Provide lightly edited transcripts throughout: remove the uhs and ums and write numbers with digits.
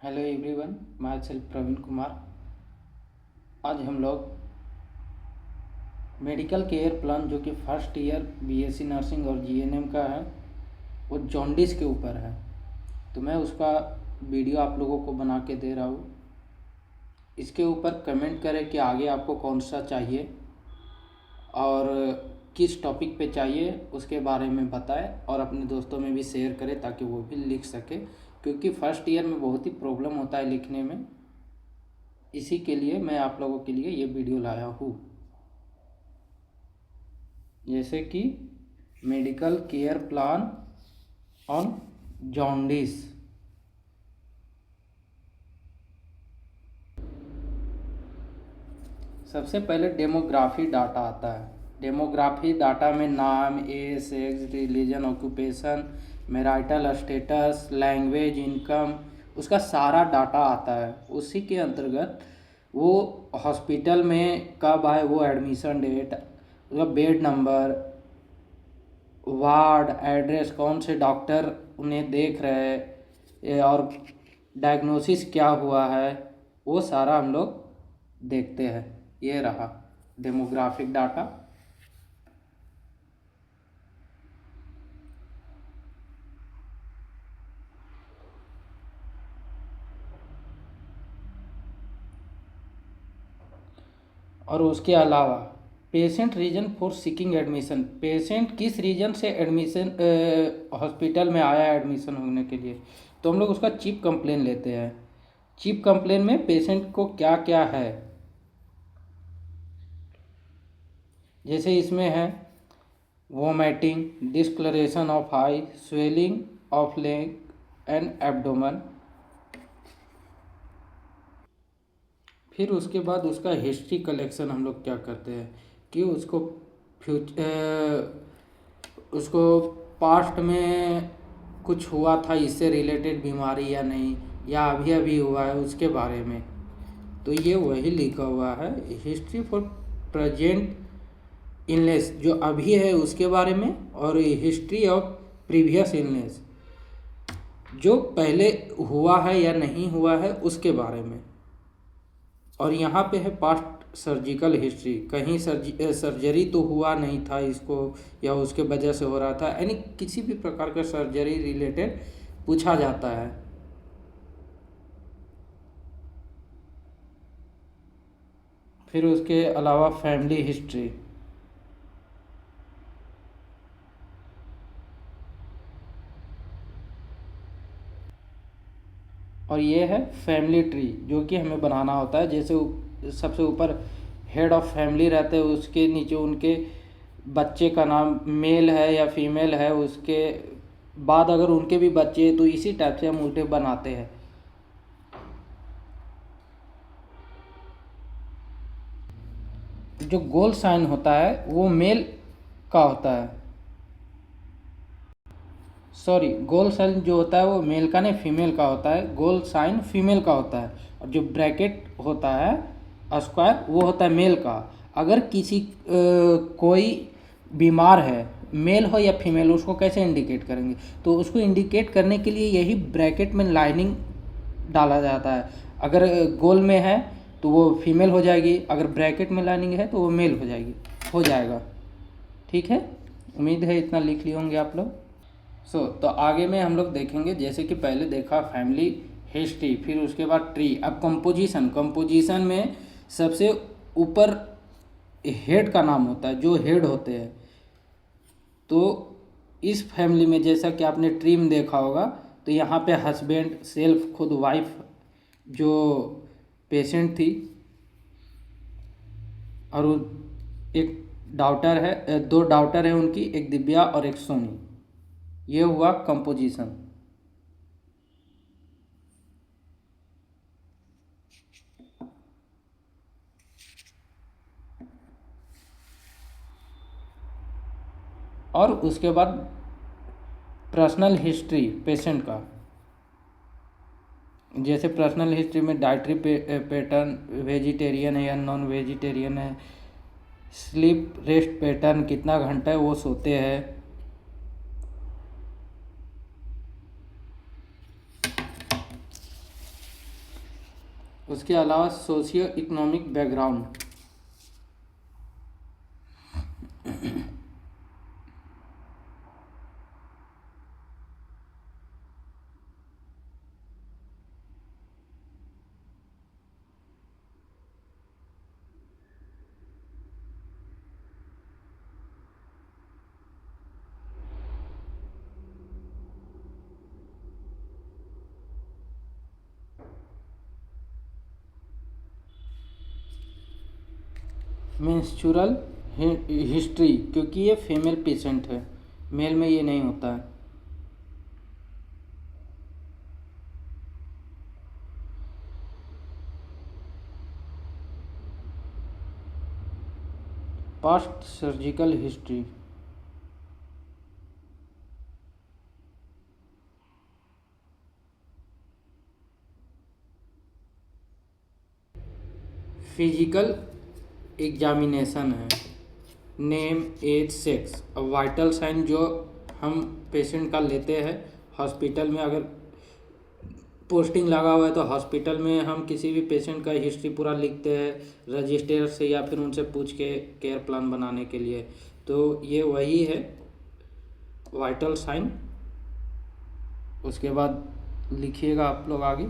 Hello everyone, my self Praveen Kumar. आज हम लोग मेडिकल केयर प्लान जो कि फर्स्ट ईयर बीएससी नर्सिंग और जीएनएम का है, वो जॉन्डिस के ऊपर है। तो मैं उसका वीडियो आप लोगों को बना के दे रहा हूँ। इसके ऊपर कमेंट करें कि आगे आपको कौन सा चाहिए और किस टॉपिक पे चाहिए, उसके बारे में बताएं और अपने दोस्तों में भी शेयर करें ताकि वो भी लिख सके, क्योंकि फर्स्ट ईयर में बहुत ही प्रॉब्लम होता है लिखने में। इसी के लिए मैं आप लोगों के लिए ये वीडियो लाया हूँ। जैसे कि medical care plan on jaundice. सबसे पहले डेमोग्राफी डाटा आता है। डेमोग्राफी डाटा में नाम, age, sex, religion, occupation, marital status, language, income, उसका सारा डाटा आता है। उसी के अंतर्गत वो हॉस्पिटल में कब आए, वो एडमिशन डेट, उसका बेड नंबर, वार्ड, एड्रेस, कौन से डॉक्टर उन्हें देख रहे हैं और डायग्नोसिस क्या हुआ है, वो सारा हम लोग देखते हैं। ये रहा डेमोग्राफिक डाटा। और उसके अलावा patient reason for seeking admission, patient किस रीजन से एडमिशन हॉस्पिटल में आया एडमिशन होने के लिए, तो हम लोग उसका चीफ कंप्लेन लेते हैं। चीफ कंप्लेन में पेशेंट को क्या क्या है, जैसे इसमें है vomiting, discoloration of eye, swelling of leg and abdomen. फिर उसके बाद उसका हिस्ट्री कलेक्शन हम लोग क्या करते हैं कि उसको पास्ट में कुछ हुआ था इससे रिलेटेड बीमारी या नहीं, या अभी अभी हुआ है उसके बारे में। तो ये वही लिखा हुआ है, हिस्ट्री फॉर प्रेजेंट इलनेस जो अभी है उसके बारे में, और हिस्ट्री ऑफ प्रीवियस इलनेस जो पहले हुआ है या नहीं हुआ है उसके बारे में। और यहाँ पे है पास्ट सर्जिकल हिस्ट्री, कहीं सर्जरी तो हुआ नहीं था इसको या उसके वजह से हो रहा था, यानी किसी भी प्रकार का सर्जरी रिलेटेड पूछा जाता है। फिर उसके अलावा फैमिली हिस्ट्री, और ये है फैमिली ट्री जो कि हमें बनाना होता है। जैसे सबसे ऊपर हेड ऑफ फैमिली रहते हैं, उसके नीचे उनके बच्चे का नाम मेल है या फीमेल है, उसके बाद अगर उनके भी बच्चे हैं तो इसी टाइप से हम उल्टे बनाते हैं। जो गोल साइन होता है वो मेल का होता है, सॉरी, गोल साइन जो होता है वो मेल का नहीं फीमेल का होता है, गोल साइन फीमेल का होता है। और जो ब्रैकेट होता है स्क्वायर वो होता है मेल का। अगर किसी कोई बीमार है, मेल हो या फीमेल, उसको कैसे इंडिकेट करेंगे, तो उसको इंडिकेट करने के लिए यही ब्रैकेट में लाइनिंग डाला जाता है। अगर गोल में है तो वो फीमेल हो जाएगी, अगर ब्रैकेट में लाइनिंग है तो वो मेल हो जाएगा। ठीक है, उम्मीद है इतना लिख लिए होंगे आप लोग। तो आगे में हम लोग देखेंगे, जैसे कि पहले देखा फैमिली हिस्ट्री, फिर उसके बाद ट्री। अब कंपोजिशन में सबसे ऊपर हेड का नाम होता है, जो हेड होते हैं। तो इस फैमिली में जैसा कि आपने ट्री में देखा होगा, तो यहाँ पे हस्बैंड, सेल्फ खुद वाइफ जो पेशेंट थी, और एक डॉटर है, दो डॉटर है उनकी, एक दिव्या और एक सोनी। ये हुआ कंपोजिशन। और उसके बाद पर्सनल हिस्ट्री पेशेंट का, जैसे पर्सनल हिस्ट्री में डाइटरी पैटर्न, वेजिटेरियन है या नॉन वेजिटेरियन है, स्लीप रेस्ट पैटर्न, कितना घंटा वो सोते हैं, उसके अलावा socio economic background. Menstrual history, क्योंकि ये फीमेल पेशेंट है, मेल में ये नहीं होता है। Past surgical history. Physical examination है। Name, age, sex. अब वाइटल साइन जो हम पेशेंट का लेते हैं हॉस्पिटल में, अगर पोस्टिंग लगा हुआ है तो हॉस्पिटल में हम किसी भी पेशेंट का हिस्ट्री पूरा लिखते हैं रजिस्टर से, या फिर उनसे पूछ के केयर प्लान बनाने के लिए। तो ये वही है वाइटल साइन। उसके बाद लिखिएगा आप लोग आगे।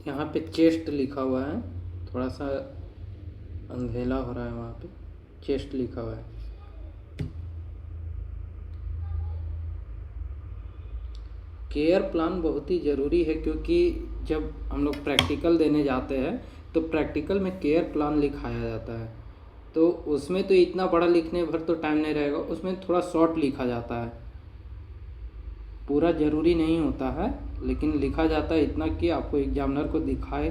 यहाँ पे चेस्ट लिखा हुआ है, थोड़ा सा अंधेला हो रहा है, वहाँ पे चेस्ट लिखा हुआ है। केयर प्लान बहुत ही ज़रूरी है, क्योंकि जब हम लोग प्रैक्टिकल देने जाते हैं तो प्रैक्टिकल में केयर प्लान लिखाया जाता है। तो उसमें तो इतना बड़ा लिखने भर तो टाइम नहीं रहेगा, उसमें थोड़ा शॉर्ट लिखा जाता है, पूरा ज़रूरी नहीं होता है, लेकिन लिखा जाता है इतना कि आपको एग्जामिनर को दिखाए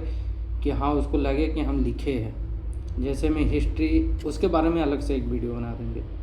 कि हाँ, उसको लगे कि हम लिखे हैं। जैसे मैं हिस्ट्री, उसके बारे में अलग से एक वीडियो बना देंगे।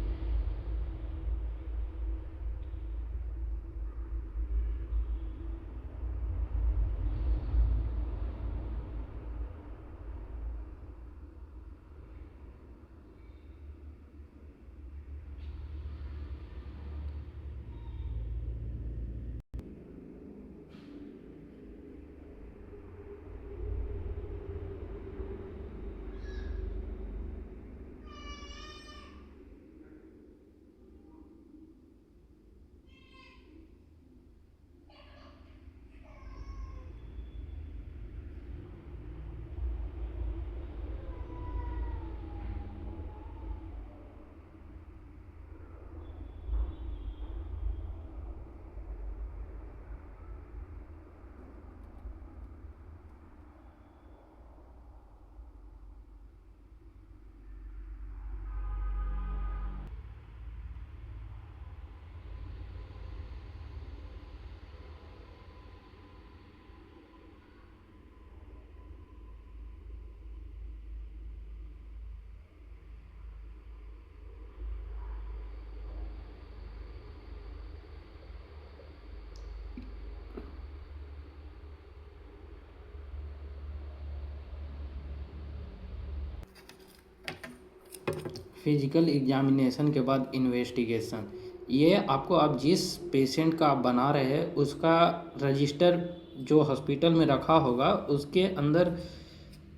फिजिकल एग्जामिनेशन के बाद इन्वेस्टिगेशन, ये आपको आप जिस पेशेंट का आप बना रहे हैं उसका रजिस्टर जो हॉस्पिटल में रखा होगा उसके अंदर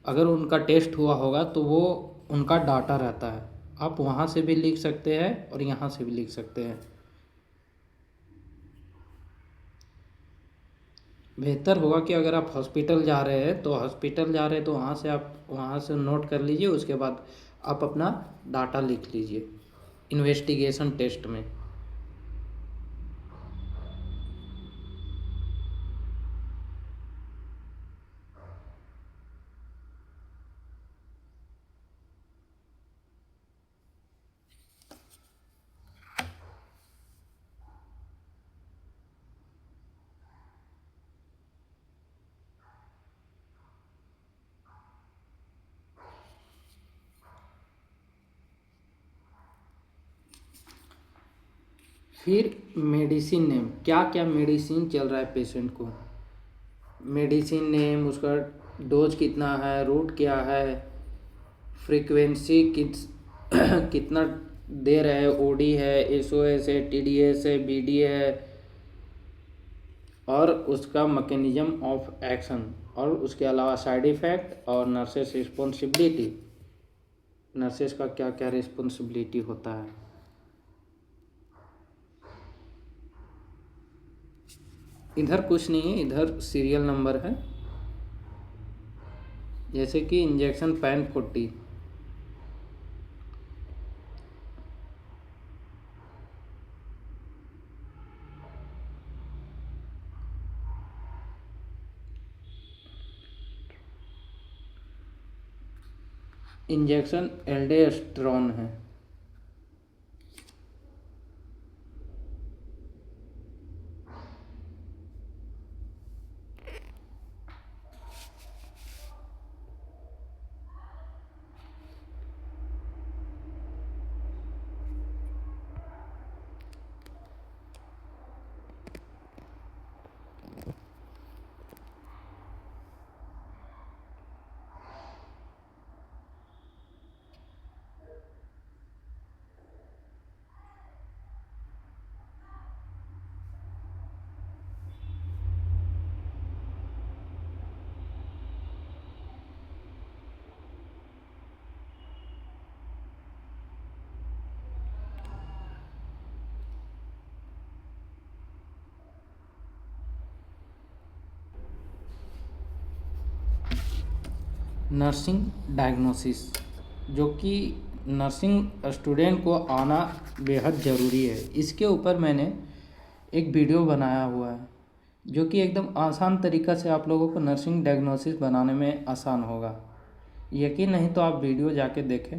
अगर उनका टेस्ट हुआ होगा तो वो उनका डाटा रहता है। आप वहाँ से भी लिख सकते हैं और यहाँ से भी लिख सकते हैं। बेहतर होगा कि अगर आप हॉस्पिटल जा रहे हैं तो हॉस्पिटल जा रहे हैं तो वहाँ से आप वहाँ से नोट कर लीजिए, उसके बाद आप अपना डाटा लिख लीजिए इन्वेस्टिगेशन टेस्ट में। फिर मेडिसिन नेम, क्या क्या मेडिसिन चल रहा है पेशेंट को, मेडिसिन नेम, उसका डोज कितना है, रूट क्या है, फ्रीक्वेंसी कितना दे रहे हैं, ओडी है, एसओएस है, टीडीएस है, बीडी है, और उसका मैकेनिज्म ऑफ एक्शन, और उसके अलावा साइड इफ़ेक्ट और नर्सेस रिस्पॉन्सिबिलिटी, नर्सेस का क्या क्या रिस्पॉन्सिबिलिटी होता है। इधर कुछ नहीं है, इधर सीरियल नंबर है, जैसे कि इंजेक्शन पैन 40, इंजेक्शन एल्डेस्ट्रॉन है। नर्सिंग डायग्नोसिस, जो कि नर्सिंग स्टूडेंट को आना बेहद ज़रूरी है, इसके ऊपर मैंने एक वीडियो बनाया हुआ है जो कि एकदम आसान तरीक़ा से आप लोगों को नर्सिंग डायग्नोसिस बनाने में आसान होगा। यकीन नहीं तो आप वीडियो जाके देखें,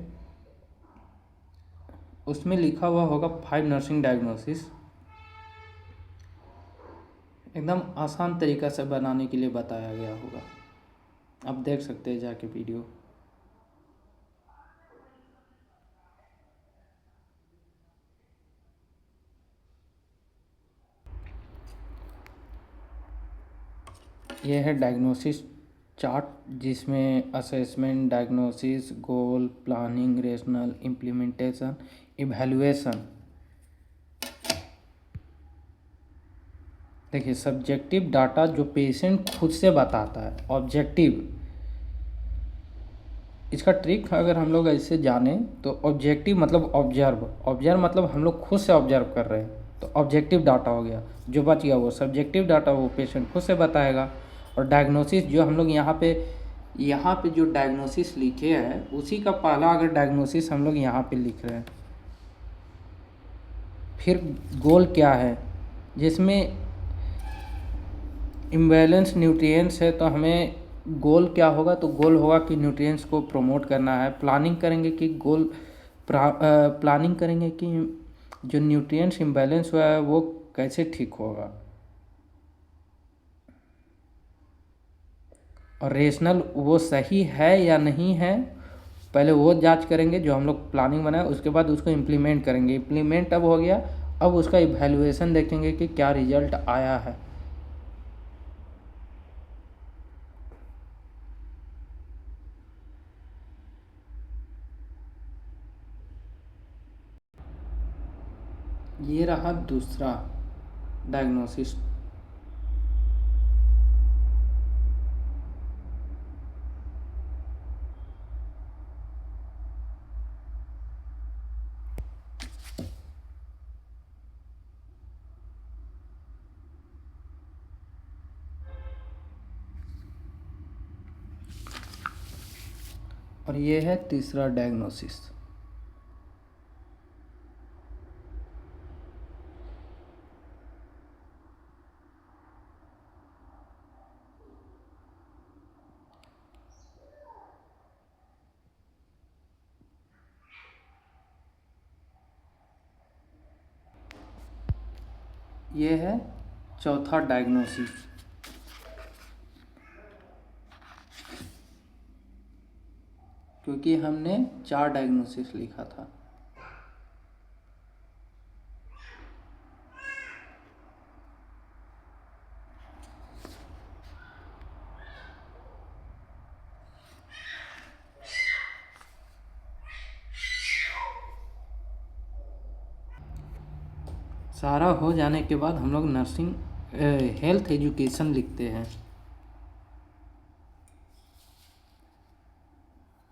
उसमें लिखा हुआ होगा 5 नर्सिंग डायग्नोसिस, एकदम आसान तरीक़ा से बनाने के लिए बताया गया होगा। आप देख सकते हैं जाके वीडियो। यह है डायग्नोसिस चार्ट, जिसमें असेसमेंट, डायग्नोसिस, गोल, प्लानिंग, रेशनल, इम्प्लीमेंटेशन, इवैल्यूएशन। देखिए, सब्जेक्टिव डाटा जो पेशेंट खुद से बताता है, ऑब्जेक्टिव, इसका ट्रिक अगर हम लोग ऐसे जाने तो ऑब्जेक्टिव मतलब ऑब्जर्व मतलब हम लोग खुद से ऑब्जर्व कर रहे हैं, तो ऑब्जेक्टिव डाटा हो गया। जो बच गया वो सब्जेक्टिव डाटा, वो पेशेंट खुद से बताएगा। और डायग्नोसिस जो हम लोग यहाँ पे जो डायग्नोसिस लिखे हैं उसी का पहला अगर डायग्नोसिस हम लोग यहाँ पे लिख रहे हैं। फिर गोल क्या है, जिसमें इम्बैलेंस न्यूट्रिएंट्स है तो हमें गोल क्या होगा, तो गोल होगा कि न्यूट्रिएंट्स को प्रमोट करना है। प्लानिंग करेंगे कि प्लानिंग करेंगे कि जो न्यूट्रिएंट्स इम्बैलेंस हुआ है वो कैसे ठीक होगा। और रेशनल वो सही है या नहीं है, पहले वो जांच करेंगे जो हम लोग प्लानिंग बनाए, उसके बाद उसको इम्प्लीमेंट करेंगे। इम्प्लीमेंट अब हो गया, अब उसका इवैल्यूएशन देखेंगे कि क्या रिजल्ट आया है। ये रहा दूसरा डायग्नोसिस। और ये है तीसरा डायग्नोसिस। ये है चौथा डायग्नोसिस। क्योंकि हमने 4 डायग्नोसिस लिखा था। सारा हो जाने के बाद हम लोग नर्सिंग हेल्थ एजुकेशन लिखते हैं।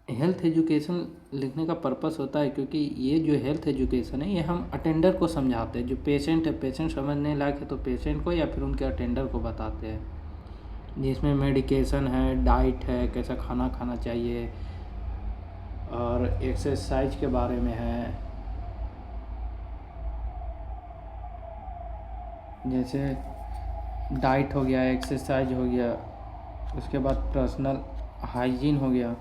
हेल्थ एजुकेशन लिखने का पर्पस होता है क्योंकि ये जो हेल्थ एजुकेशन है ये हम अटेंडर को समझाते हैं। जो पेशेंट है, पेशेंट समझने लायक है तो पेशेंट को या फिर उनके अटेंडर को बताते हैं। जिसमें मेडिकेशन है, डाइट है, कैसा खाना खाना चाहिए, और एक्सरसाइज के बारे में है। जैसे डाइट हो गया, एक्सरसाइज हो गया, उसके बाद पर्सनल हाइजीन हो गया।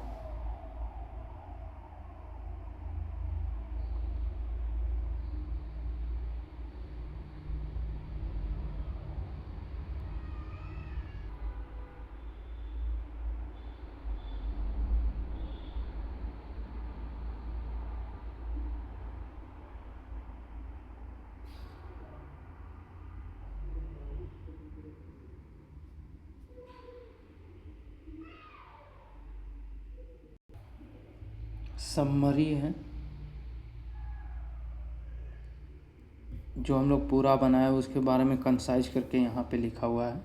समरी है जो हम लोग पूरा बनाए उसके बारे में कंसाइज करके यहाँ पे लिखा हुआ है।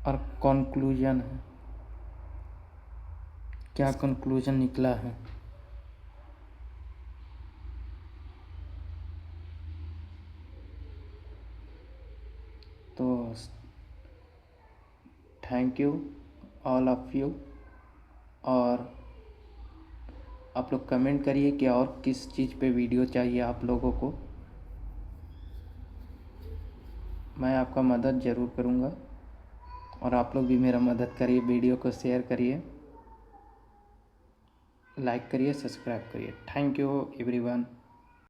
और कंक्लूजन है, क्या कंक्लूजन निकला है। तो thank you all of you. और आप लोग कमेंट करिए कि और किस चीज़ पे वीडियो चाहिए आप लोगों को। मैं आपका मदद ज़रूर करूँगा और आप लोग भी मेरा मदद करिए। वीडियो को शेयर करिए, लाइक करिए, सब्सक्राइब करिए। Thank you everyone.